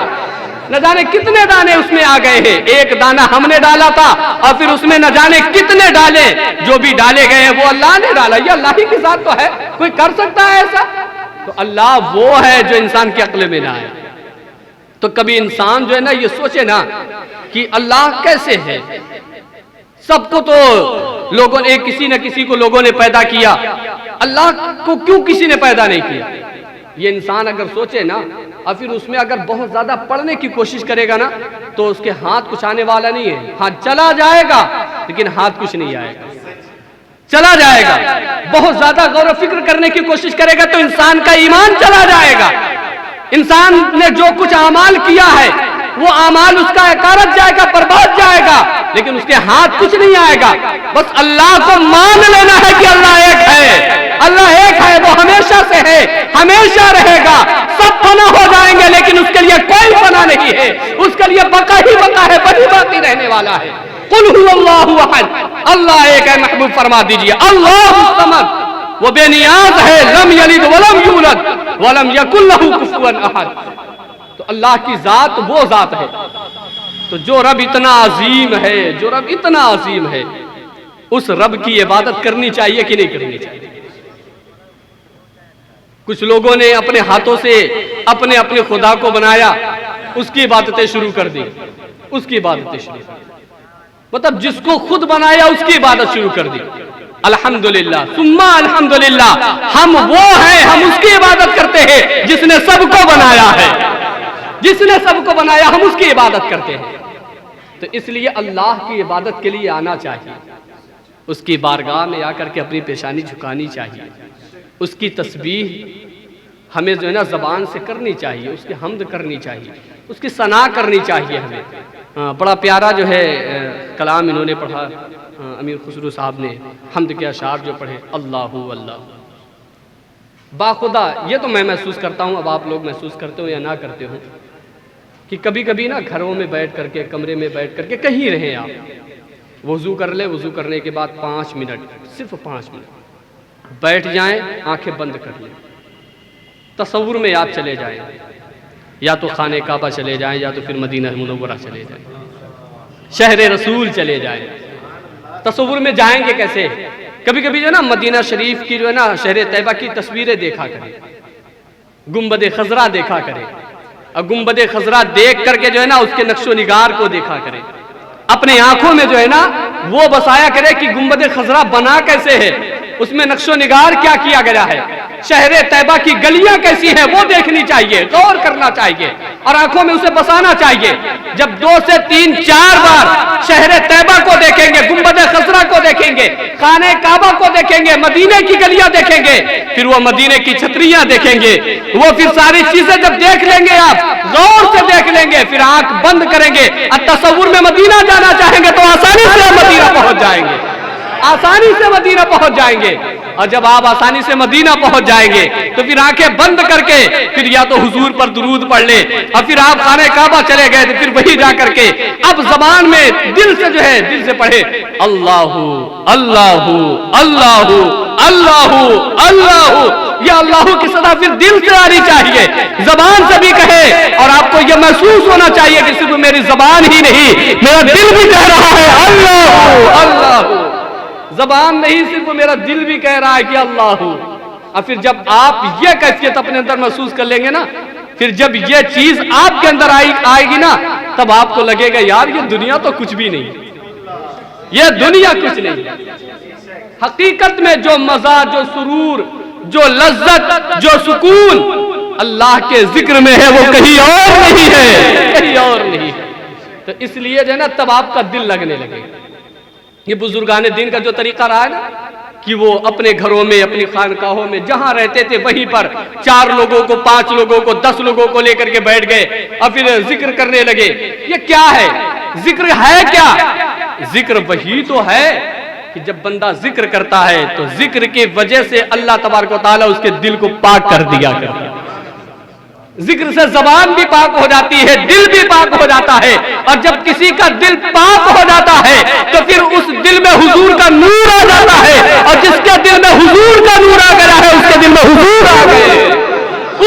نہ جانے کتنے دانے اس میں آ گئے ہیں، ایک دانہ ہم نے ڈالا تھا اور پھر اس میں نہ جانے کتنے ڈالے، جو بھی ڈالے گئے ہیں وہ اللہ نے ڈالا۔ یہ اللہ ہی کی ذات تو ہے، کوئی کر سکتا ہے ایسا؟ تو اللہ وہ ہے جو انسان کے عقل میں نہ آئے۔ تو کبھی انسان جو ہے نا یہ سوچے نا کہ اللہ کیسے ہے، سب کو تو لوگوں نے کسی نہ کسی کو لوگوں نے پیدا کیا، اللہ کو کیوں کسی نے پیدا نہیں کیا؟ یہ انسان اگر سوچے نا اور پھر اس میں اگر بہت زیادہ پڑھنے کی کوشش کرے گا نا تو اس کے ہاتھ کچھ آنے والا نہیں ہے. ہاں چلا جائے گا لیکن ہاتھ کچھ نہیں آئے گا، چلا جائے گا. بہت زیادہ غور و فکر کرنے کی کوشش کرے گا تو انسان کا ایمان چلا جائے گا. انسان نے جو کچھ اعمال کیا ہے وہ اعمال اس کا اکارت جائے گا، برباد جائے گا، لیکن اس کے ہاتھ کچھ نہیں آئے گا. بس اللہ کو مان لینا ہے کہ اللہ ایک ہے، اللہ ایک ہے، وہ ہمیشہ سے ہے، ہمیشہ رہے گا. سب فنا ہو جائیں گے لیکن اس کے لیے کوئی فنا نہیں ہے، اس کے لیے بقا ہی بقا ہے، باقی باقی رہنے والا ہے. قل هو اللہ احد، اللہ ایک ہے. محبوب فرما دیجئے اللہ الصمد، وہ بے نیاز ہے، لم یلد ولم یولد ولم یکن لہ کفوا احد. تو اللہ کی ذات وہ ذات ہے. تو جو رب اتنا عظیم ہے، جو رب اتنا عظیم ہے، اس رب کی عبادت کرنی چاہیے کہ نہیں کرنی چاہیے؟ کچھ لوگوں نے اپنے ہاتھوں سے اپنے اپنے خدا کو بنایا، اس کی عبادتیں شروع کر دی، اس کی عبادتیں شروع کر دی. مطلب جس کو خود بنایا اس کی عبادت شروع کر دی. الحمدللہ ثم الحمدللہ، ہم وہ ہیں، ہم اس کی عبادت کرتے ہیں جس نے سب کو بنایا ہے، جس نے سب کو بنایا، ہم اس کی عبادت کرتے ہیں. تو اس لیے اللہ کی عبادت کے لیے آنا چاہیے، اس کی بارگاہ میں آ کر کے اپنی پیشانی جھکانی چاہیے، اس کی تسبیح ہمیں جو ہے نا زبان سے کرنی چاہیے، اس کی حمد کرنی چاہیے، اس کی ثنا کرنی چاہیے ہمیں. بڑا پیارا جو ہے کلام انہوں نے پڑھا، امیر خسرو صاحب نے حمد کے اشعار جو پڑھے، اللہ اللہ باخدا. یہ تو میں محسوس کرتا ہوں، اب آپ لوگ محسوس کرتے ہو یا نہ کرتے ہو، کہ کبھی کبھی نا گھروں میں بیٹھ کر کے، کمرے میں بیٹھ کر کے، کہیں رہیں آپ، وضو کر لیں، وضو کرنے کے بعد 5 منٹ، صرف 5 منٹ بیٹھ جائیں، آنکھیں بند کر لیں، تصور میں آپ چلے جائیں، یا تو خانہ کعبہ چلے جائیں، یا تو پھر مدینہ منورہ چلے جائیں، شہر رسول چلے جائیں. تصور میں جائیں گے کیسے؟ کبھی کبھی جو ہے نا مدینہ شریف کی جو ہے نا شہر طیبہ کی تصویریں دیکھا کریں، گنبد خضرا دیکھا کریں، اور گنبد خضرا دیکھ کر کے جو ہے نا اس کے نقش و نگار کو دیکھا کریں. اپنے آنکھوں میں جو ہے نا وہ بسایا کرے کہ گنبد خضرا بنا کیسے ہے، اس میں نقش و نگار کیا کیا گیا ہے، شہر طیبہ کی گلیاں کیسی ہیں وہ دیکھنی چاہیے، غور کرنا چاہیے اور آنکھوں میں اسے بسانا چاہیے. جب 2 سے 3 4 بار شہر طیبہ کو دیکھیں گے، گنبد خضرا کو دیکھیں گے، خانہ کعبہ کو دیکھیں گے، مدینے کی گلیاں دیکھیں گے، پھر وہ مدینے کی چھتریاں دیکھیں گے، وہ پھر ساری چیزیں جب دیکھ لیں گے، آپ غور سے دیکھ لیں گے، پھر آنکھ بند کریں گے اور تصور میں مدینہ جانا چاہیں گے تو آسانی سے مدینہ پہنچ جائیں گے، آسانی سے مدینہ پہنچ جائیں گے. اور جب آپ آسانی سے مدینہ پہنچ جائیں گے تو پھر آنکھیں بند کر کے پھر یا تو حضور پر درود پڑھ لیں، اور پھر آپ خانہ کعبہ چلے گئے تو پھر وہی جا کر کے اب زبان میں دل سے جو ہے دل سے پڑھے اللہ اللہ اللہ اللہ اللہ. یا اللہ کی صدا پھر دل سے آنی چاہیے، زبان سے بھی کہے، اور آپ کو یہ محسوس ہونا چاہیے کہ صرف میری زبان ہی نہیں، میرا دل بھی کہہ رہا ہے اللہ اللہ. زبان نہیں، صرف میرا دل بھی کہہ رہا ہے کہ اللہ. اور پھر جب آپ یہ کیفیت اپنے اندر محسوس کر لیں گے نا، پھر جب یہ چیز آپ کے اندر آئے گی نا، تب آپ کو لگے گا یار یہ دنیا تو کچھ بھی نہیں، یہ دنیا کچھ نہیں. حقیقت میں جو مزہ، جو سرور، جو لذت، جو سکون اللہ کے ذکر میں ہے وہ کہیں اور نہیں ہے، کہیں اور نہیں ہے. تو اس لیے جو ہے نا تب آپ کا دل لگنے لگے. یہ بزرگان دین کا جو طریقہ رہا ہے نا کہ وہ اپنے گھروں میں، اپنی خانقاہوں میں جہاں رہتے تھے وہیں پر 4 لوگوں کو، 5 لوگوں کو، 10 لوگوں کو لے کر کے بیٹھ گئے اور پھر ذکر کرنے لگے. یہ کیا ہے؟ ذکر ہے کیا؟ ذکر وہی تو ہے کہ جب بندہ ذکر کرتا ہے تو ذکر کی وجہ سے اللہ تبارک و تعالیٰ اس کے دل کو پاک کر دیا کرتا ہے. ذکر سے زبان بھی پاک ہو جاتی ہے، دل بھی پاک ہو جاتا ہے، اور جب کسی کا دل پاک ہو جاتا ہے تو پھر اس دل میں حضور کا نور آ جاتا ہے، اور جس کے دل میں حضور کا نور آ گیا ہے اس کے دل میں حضور آ گئے،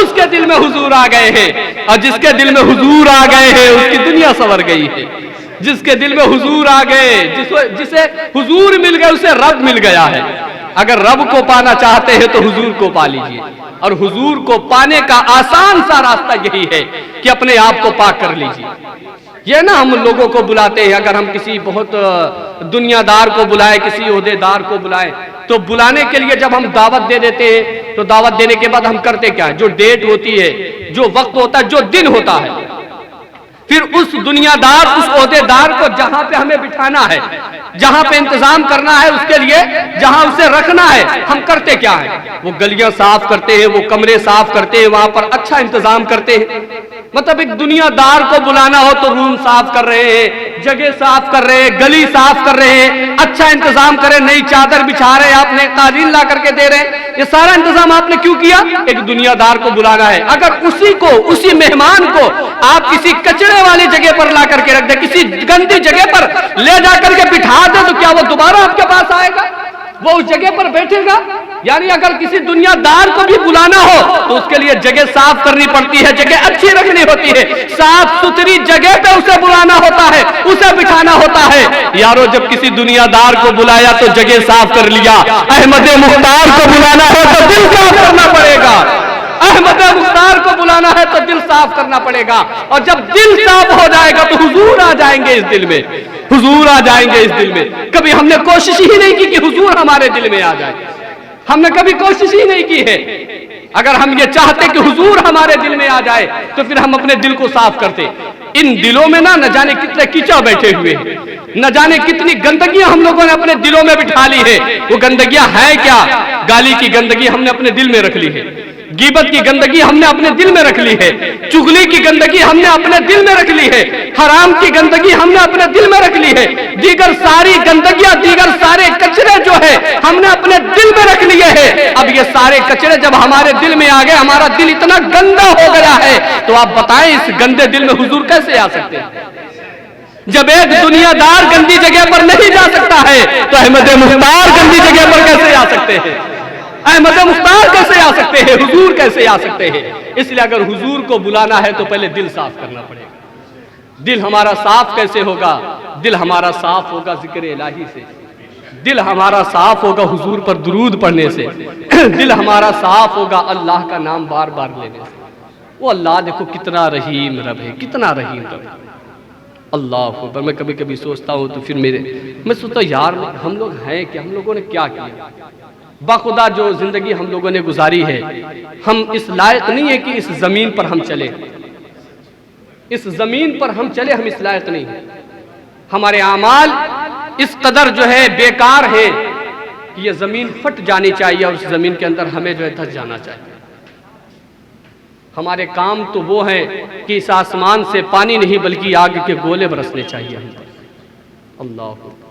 اس کے دل میں حضور آ گئے ہیں. اور جس کے دل میں حضور آ گئے ہیں اس کی دنیا سنور گئی ہے. جس کے دل میں حضور آ گئے، جسے حضور مل گئے اسے رب مل گیا ہے. اگر رب کو پانا چاہتے ہیں تو حضور کو پا لیجئے، اور حضور کو پانے کا آسان سا راستہ یہی ہے کہ اپنے آپ کو پاک کر لیجئے. یہ نہ ہم لوگوں کو بلاتے ہیں، اگر ہم کسی بہت دنیا دار کو بلائیں، کسی عہدے دار کو بلائیں، تو بلانے کے لیے جب ہم دعوت دے دیتے ہیں تو دعوت دینے کے بعد ہم کرتے کیا ہے؟ جو ڈیٹ ہوتی ہے، جو وقت ہوتا ہے، جو دن ہوتا ہے، پھر اس دنیا دار، اس عہدے دار کو جہاں پہ ہمیں بٹھانا ہے، جہاں پہ انتظام کرنا ہے، اس کے لیے جہاں اسے رکھنا ہے، ہم کرتے کیا ہیں؟ وہ گلیاں صاف کرتے ہیں، وہ کمرے صاف کرتے ہیں، وہاں پر اچھا انتظام کرتے ہیں۔ مطلب ایک دنیا دار کو بلانا ہو تو روم صاف کر رہے ہیں، جگہ صاف کر رہے ہیں، گلی صاف کر رہے ہیں، اچھا انتظام کرے، نئی چادر بچھا رہے ہیں، آپ نے قالین لا کر کے دے رہے ہیں۔ یہ سارا انتظام آپ نے کیوں کیا؟ ایک دنیا دار کو بلانا ہے۔ اگر اسی مہمان کو آپ کسی کچڑے والی جگہ پر لا کر کے رکھ دیں، کسی گندی جگہ پر لے جا کر کے بٹھا دیں، تو کیا وہ دوبارہ آپ کے پاس آئے گا؟ وہ اس جگہ پر بیٹھے گا؟ یعنی اگر کسی دنیا دار کو بھی بلانا ہو تو اس کے لیے جگہ صاف کرنی پڑتی ہے، جگہ اچھی رکھنی ہوتی ہے، صاف ستھری جگہ پہ اسے بلانا ہوتا ہے، اسے بٹھانا ہوتا ہے۔ یارو جب کسی دنیا دار کو بلایا تو جگہ صاف کر لیا، احمد مختار کو بلانا ہے تو دل صاف کرنا پڑے گا، احمد مختار کو بلانا ہے تو دل صاف کرنا پڑے گا، اور جب دل صاف ہو جائے گا تو حضور آ جائیں گے اس دل میں، حضور آ جائیں گے اس دل میں۔ کبھی ہم نے کوشش ہی نہیں کی کہ حضور ہمارے دل میں آ جائے، ہم نے کبھی کوشش ہی نہیں کی ہے۔ اگر ہم یہ چاہتے کہ حضور ہمارے دل میں آ جائے تو پھر ہم اپنے دل کو صاف کرتے۔ ان دلوں میں نہ جانے کتنے کیچڑ بیٹھے ہوئے ہیں، نہ جانے کتنی گندگیاں ہم لوگوں نے اپنے دلوں میں بٹھا لی ہے۔ وہ گندگیاں ہیں کیا؟ گالی کی گندگی ہم نے اپنے دل میں رکھ لی ہے، غیبت کی گندگی ہم نے اپنے دل میں رکھ لی ہے، چغلی کی گندگی ہم نے اپنے دل میں رکھ لی ہے، حرام کی گندگی ہم نے اپنے دل میں رکھ لی ہے، دیگر ساری گندگیاں، دیگر سارے کچرے جو ہے ہم نے اپنے دل میں رکھ لیے ہیں۔ اب یہ سارے کچرے جب ہمارے دل میں آ گئے، ہمارا دل اتنا گندا ہو گیا ہے، تو آپ بتائیں اس گندے دل میں حضور کیسے آ سکتے ہیں؟ جب ایک دنیا دار گندی جگہ پر نہیں جا سکتا ہے تو احمد مختار گندی جگہ پر کیسے آ سکتے ہیں؟ احمد مختار کیسے آ سکتے ہیں؟ حضور کیسے آ سکتے ہیں؟ اس لیے اگر حضور کو بلانا ہے تو پہلے دل صاف کرنا پڑے گا۔ دل ہمارا صاف کیسے ہوگا؟ دل ہمارا صاف ہوگا ذکر الہی سے، دل ہمارا صاف ہوگا حضور پر درود پڑھنے سے، دل ہمارا صاف ہوگا اللہ کا نام بار بار لینے سے۔ وہ اللہ دیکھو کتنا رحیم رب ہے، کتنا رحیم رب ہے۔ اللہ اکبر۔ میں کبھی کبھی سوچتا ہوں تو پھر میں سوچتا ہوں یار ہم لوگ ہیں کہ ہم لوگوں نے کیا کیا؟ باخدا جو زندگی ہم لوگوں نے گزاری ہے، ہم اس لائق نہیں ہے کہ اس زمین پر ہم چلے، اس زمین پر ہم چلے، ہم اس لائق نہیں ہیں۔ ہمارے اعمال اس قدر جو ہے بیکار ہے کہ یہ زمین پھٹ جانی چاہیے اور اس زمین کے اندر ہمیں جو ہے دھس جانا چاہیے۔ ہمارے کام تو وہ ہیں کہ اس آسمان سے پانی نہیں بلکہ آگ کے گولے برسنے چاہیے ہم پر۔ اللہ اکبر۔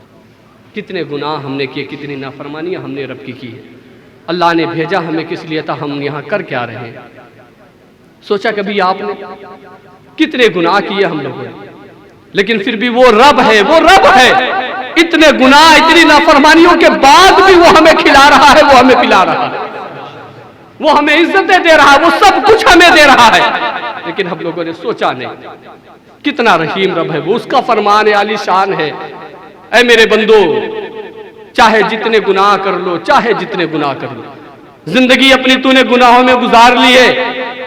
کتنے گناہ ہم نے کیے، کتنی نافرمانیاں ہم نے رب کی ہے۔ اللہ نے بھیجا ہمیں کس لیے تھا، ہم یہاں کر کیا رہے ہیں؟ سوچا کبھی آپ نے؟ کتنے گناہ کیے ہم لوگوں نے، لیکن پھر بھی وہ رب ہے، وہ رب ہے، اتنے گناہ اتنی نافرمانیوں کے بعد بھی وہ ہمیں کھلا رہا ہے، وہ ہمیں پلا رہا ہے، وہ ہمیں عزتیں دے رہا ہے، وہ سب کچھ ہمیں دے رہا ہے، لیکن ہم لوگوں نے سوچا نہیں۔ کتنا رحیم رب ہے وہ، اس کا فرمان عالی شان ہے، اے میرے بندو چاہے جتنے گناہ کر لو، چاہے جتنے گناہ کر لو، زندگی اپنی تو نے گناہوں میں گزار لی ہے،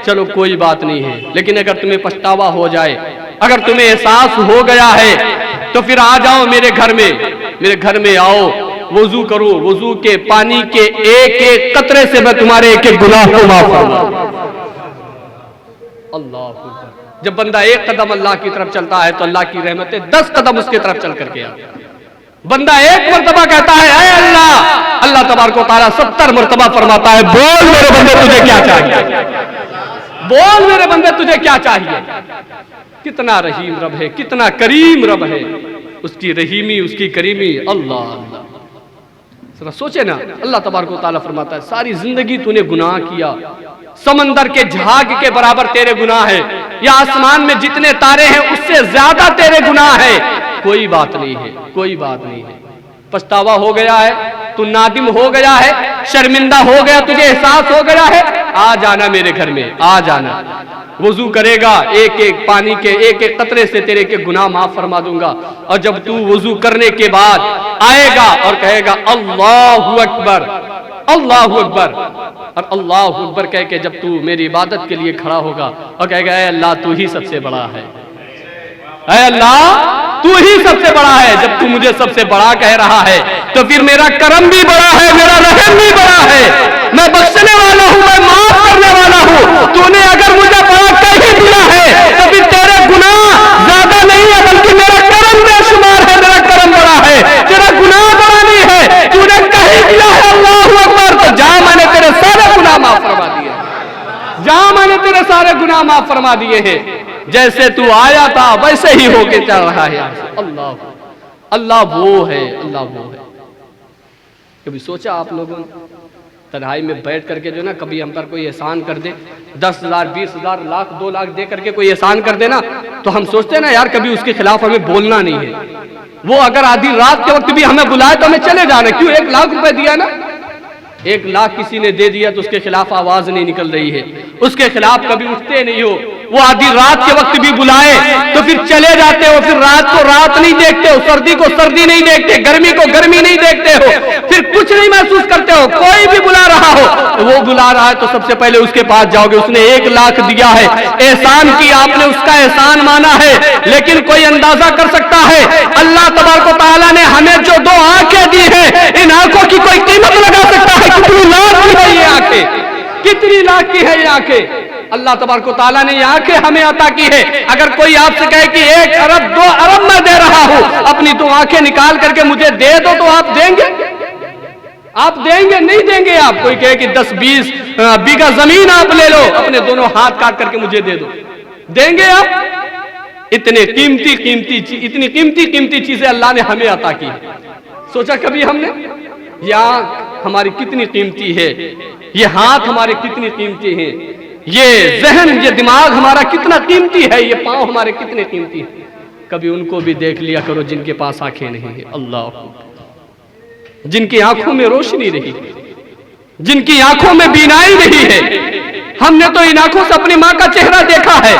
چلو کوئی بات نہیں ہے، لیکن اگر تمہیں پچھتاوا ہو جائے، اگر تمہیں احساس ہو گیا ہے تو پھر آ جاؤ میرے گھر میں آؤ، وضو کرو، وضو کے پانی کے ایک ایک قطرے سے میں تمہارے ایک ایک گناہ کو معاف کروں۔ اللہ اکبر۔ جب بندہ ایک قدم اللہ کی طرف چلتا ہے تو اللہ کی رحمتیں 10 قدم اس کی طرف چل کر کے آتی ہیں۔ بندہ ایک مرتبہ کہتا ہے اے اللہ، اللہ تبارک و تعالیٰ 70 مرتبہ فرماتا ہے بول میرے بندے تجھے کیا چاہیے، بول میرے بندے تجھے کیا چاہیے۔ کتنا رحیم رب ہے، کتنا کریم رب ہے، اس کی رحیمی، اس کی کریمی۔ اللہ اللہ، ذرا سوچے نا، اللہ تبارک و تعالیٰ فرماتا ہے ساری زندگی تو نے گناہ کیا، سمندر کے جھاگ کے برابر تیرے گناہ ہے، یا آسمان میں جتنے تارے ہیں اس سے زیادہ تیرے گناہ ہے، کوئی بات نہیں ہے، کوئی بات نہیں ہے۔ پچھتاوا ہو گیا ہے، تو نادم ہو گیا ہے، شرمندہ ہو گیا، تجھے احساس ہو گیا ہے، آ جانا میرے گھر میں، آ جانا، وضو کرے گا، ایک ایک پانی کے ایک ایک قطرے سے تیرے کے گناہ معاف فرما دوں گا۔ اور جب تو وضو کرنے کے بعد آئے گا اور کہے گا اللہ اکبر، اللہ اکبر، اور اللہ اکبر کہہ کے جب تو میری عبادت کے لیے کھڑا ہوگا اور کہے گا اے اللہ تو ہی سب سے بڑا ہے، اے اللہ تو ہی سب سے بڑا ہے، جب تو مجھے سب سے بڑا کہہ رہا ہے تو پھر میرا کرم بھی بڑا ہے، میرا رحم بھی بڑا ہے، میں بخشنے والا ہوں، میں معاف کرنے والا ہوں۔ تو نے اگر مجھے بڑا کہہ ہی دیا ہے تو پھر تیرے گناہ زیادہ نہیں ہے بلکہ میرا کرم بے شمار ہے، میرا کرم بڑا ہے، تیرا گناہ بڑا نہیں ہے۔ تو نے کہہ ہی دیا ہے اللہ اکبر، تو جا میں نے تیرے سارے گناہ معاف فرما دیے، جا میں نے تیرے سارے گناہ معاف فرما دیے ہیں، جیسے تو آیا تھا ویسے ہی ہو کے چل رہا ہے۔ اللہ اللہ وہ ہے، اللہ وہ ہے۔ کبھی سوچا آپ لوگوں نے تنہائی میں بیٹھ کر کے جو نا کبھی ہم پر کوئی احسان کر دے، 10,000 20,000 لاکھ 2 لاکھ دے کر کے کوئی احسان کر دے نا، تو ہم سوچتے ہیں نا یار کبھی اس کے خلاف ہمیں بولنا نہیں ہے۔ وہ اگر آدھی رات کے وقت بھی ہمیں بلائے تو ہمیں چلے جانا، کیوں 1 لاکھ روپے دیا نا، 1 لاکھ کسی نے دے دیا تو اس کے خلاف آواز نہیں نکل رہی ہے، اس کے خلاف کبھی اٹھتے نہیں ہو۔ وہ آدھی رات کے وقت بھی بلائے تو پھر چلے جاتے ہو، پھر رات کو رات نہیں دیکھتے ہو، سردی کو سردی نہیں دیکھتے، گرمی کو گرمی نہیں دیکھتے ہو، پھر کچھ نہیں محسوس کرتے ہو۔ کوئی بھی بلا رہا ہو، وہ بلا رہا ہے تو سب سے پہلے اس کے پاس جاؤ گے، اس نے 1 لاکھ دیا ہے، احسان کیا آپ نے، اس کا احسان مانا ہے۔ لیکن کوئی اندازہ کر سکتا ہے اللہ تبارک و تعالیٰ نے ہمیں جو 2 آنکھیں دی ہیں، ان آنکھوں کی کوئی قیمت لگا سکتا ہے؟ کتنی لاکھ کی ہے یہ آنکھیں، کتنی لاکھ کی ہے یہ آنکھیں؟ اللہ تبارک و تعالیٰ نے یہ آنکھیں ہمیں عطا کی ہے۔ اگر کوئی آپ سے کہے کہ 1 ارب 2 ارب میں دے رہا ہوں، اپنی 2 آنکھیں نکال کر کے مجھے دے دو، تو آپ دیں گے؟ آپ دیں گے؟ نہیں دیں گے آپ۔ کوئی کہے کہ 10-20 بیگھہ زمین آپ لے لو، اپنے دونوں ہاتھ کاٹ کر کے مجھے دے دو، دیں گے آپ؟ اتنی قیمتی چیزیں اللہ نے ہمیں عطا کی۔ سوچا کبھی ہم نے یہ آنکھ ہماری کتنی قیمتی ہے، یہ ہاتھ ہمارے کتنی قیمتی ہیں، یہ ذہن یہ دماغ ہمارا کتنا قیمتی ہے، یہ پاؤں ہمارے کتنے قیمتی ہیں؟ کبھی ان کو بھی دیکھ لیا کرو جن کے پاس آنکھیں نہیں ہیں، اللہ جن کی آنکھوں میں روشنی نہیں، جن کی آنکھوں میں بینائی نہیں ہے۔ ہم نے تو ان آنکھوں سے اپنی ماں کا چہرہ دیکھا ہے،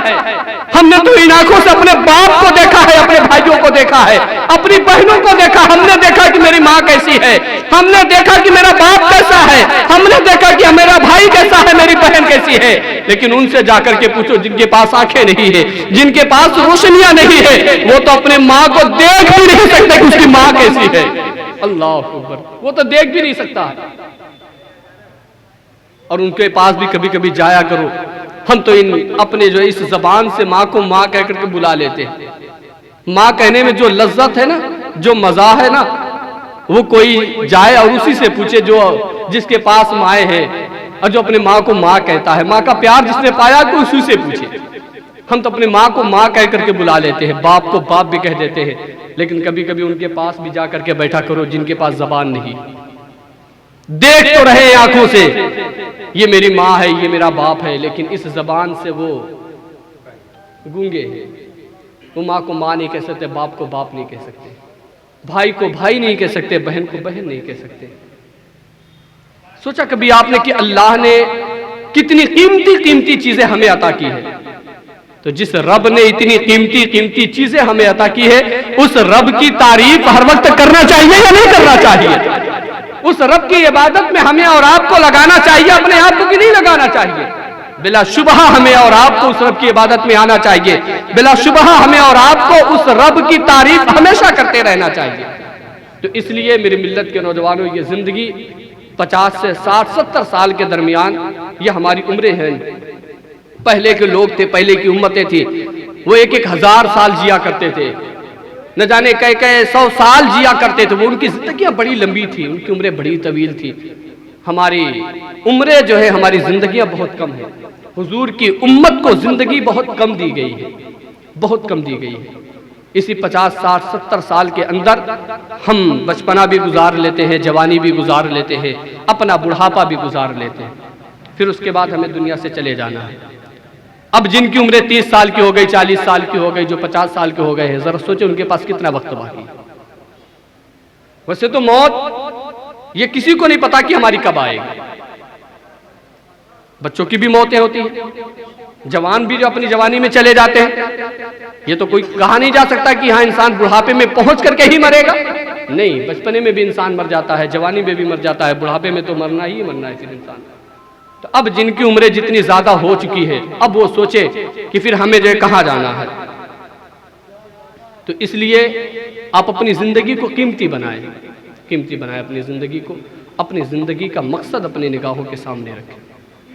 ہم نے تو ان آنکھوں سے اپنے باپ کو دیکھا ہے، اپنے بھائیوں کو دیکھا ہے، اپنی بہنوں کو دیکھا، ہم نے دیکھا کہ میری ماں کیسی ہے، ہم نے دیکھا کہ میرا باپ کیسا ہے، ہم نے دیکھا کہ میرا بھائی کیسا ہے، میری بہن کیسی ہے۔ لیکن ان سے جا کر کے پوچھو جن کے پاس آنکھیں نہیں ہے، جن کے پاس روشنیاں نہیں ہے، وہ تو اپنے ماں کو دیکھ بھی نہیں سکتے کہ اس کی ماں کیسی ہے۔ اللہ اکبر، وہ تو دیکھ بھی نہیں سکتا ہے۔ اور ان کے پاس بھی کبھی کبھی جایا کرو۔ ہم تو اپنے جو اس زبان سے ماں کو ماں کہہ کر کے بلا لیتے ہیں۔ ماں کہنے میں جو لذت ہے نا، جو مزہ ہے نا، وہ کوئی جائے اور اسی سے پوچھے جو جس کے پاس مائیں ہے اور جو اپنے ماں کو ماں کہتا ہے۔ ماں کا پیار جس نے پایا تو اسی سے پوچھے۔ ہم تو اپنے ماں کو ماں کہہ کر کے بلا لیتے ہیں، باپ کو باپ بھی کہہ دیتے ہیں، لیکن کبھی کبھی ان کے پاس بھی جا کر کے بیٹھا کرو جن کے پاس زبان نہیں۔ دیکھ تو رہے آنکھوں سے یہ میری ماں ہے، یہ میرا باپ ہے، لیکن اس زبان سے وہ گونگے ہیں۔ وہ ماں کو ماں نہیں کہہ سکتے، باپ کو باپ نہیں کہہ سکتے، بھائی کو بھائی نہیں کہہ سکتے، بہن کو بہن نہیں کہہ سکتے۔ سوچا کبھی آپ نے کہ اللہ نے کتنی قیمتی چیزیں ہمیں عطا کی ہے؟ تو جس رب نے اتنی قیمتی چیزیں ہمیں عطا کی ہے، اس رب کی تعریف ہر وقت کرنا چاہیے یا نہیں کرنا چاہیے؟ اس رب کی عبادت میں ہمیں اور آپ کو لگانا چاہیے، اپنے آپ کو بھی نہیں لگانا چاہیے۔ بلا شبہ ہمیں اور آپ کو اس رب کی عبادت میں آنا چاہیے، بلا شبہ ہمیں اور آپ کو اس رب کی تعریف ہمیشہ کرتے رہنا چاہیے۔ تو اس لیے میری ملت کے نوجوانوں، یہ زندگی 50 سے 60 70 سال کے درمیان یہ ہماری عمریں ہیں۔ پہلے کے لوگ تھے، پہلے کی امتیں تھی، وہ 1,000 سال جیا کرتے تھے، نہ جانے کئی 100 سال جیا کرتے تھے۔ وہ ان کی زندگیاں بڑی لمبی تھی، ان کی عمریں بڑی طویل تھی۔ ہماری عمریں جو ہے، ہماری زندگیاں بہت کم ہیں۔ حضور کی امت کو زندگی بہت کم دی گئی ہے، بہت کم دی گئی ہے۔ اسی 50 60 70 سال کے اندر ہم بچپنا بھی گزار لیتے ہیں، جوانی بھی گزار لیتے ہیں، اپنا بڑھاپا بھی گزار لیتے ہیں، پھر اس کے بعد ہمیں دنیا سے چلے جانا ہے۔ اب جن کی عمریں 30 سال کی ہو گئی، 40 سال کی ہو گئی، جو 50 سال کے ہو گئے ہیں، ذرا سوچیں ان کے پاس کتنا وقت باقی ہے۔ ویسے تو موت یہ کسی کو نہیں پتا کہ ہماری کب آئے گی۔ بچوں کی بھی موتیں ہوتی ہیں، جوان بھی جو اپنی جوانی میں چلے جاتے ہیں۔ یہ تو کوئی کہا نہیں جا سکتا کہ ہاں انسان بڑھاپے میں پہنچ کر کے ہی مرے گا، نہیں، بچپنے میں بھی انسان مر جاتا ہے، جوانی میں بھی مر جاتا ہے، بڑھاپے میں تو مرنا ہی مرنا ہے پھر انسان۔ تو اب جن کی عمریں جتنی زیادہ ہو چکی ہے، اب وہ سوچے کہ پھر ہمیں جو کہاں جانا ہے۔ تو اس لیے آپ اپنی زندگی کو قیمتی بنائیں، اپنی زندگی کو، اپنی زندگی کا مقصد اپنی نگاہوں کے سامنے رکھیں۔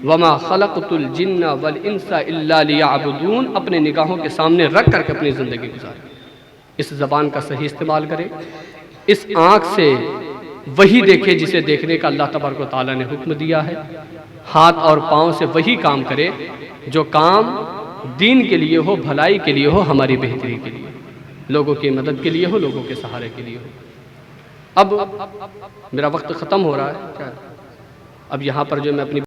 وَمَا خَلَقْتُ الْجِنَّ وَالْإِنسَ إِلَّا لِيَعْبُدُونَ، اپنے نگاہوں کے سامنے رکھ کر کے اپنی زندگی گزاریں۔ اس زبان کا صحیح استعمال کریں، اس آنکھ سے وہی دیکھے جسے دیکھنے کا اللہ تبارک و تعالیٰ نے حکم دیا ہے، ہاتھ اور پاؤں سے وہی کام کرے جو کام دین کے لیے ہو، بھلائی کے لیے ہو، ہماری بہتری کے لیے، لوگوں کی مدد کے لیے ہو، لوگوں کے سہارے کے لیے ہو۔ اب میرا وقت ختم ہو رہا ہے، اب یہاں پر جو میں اپنی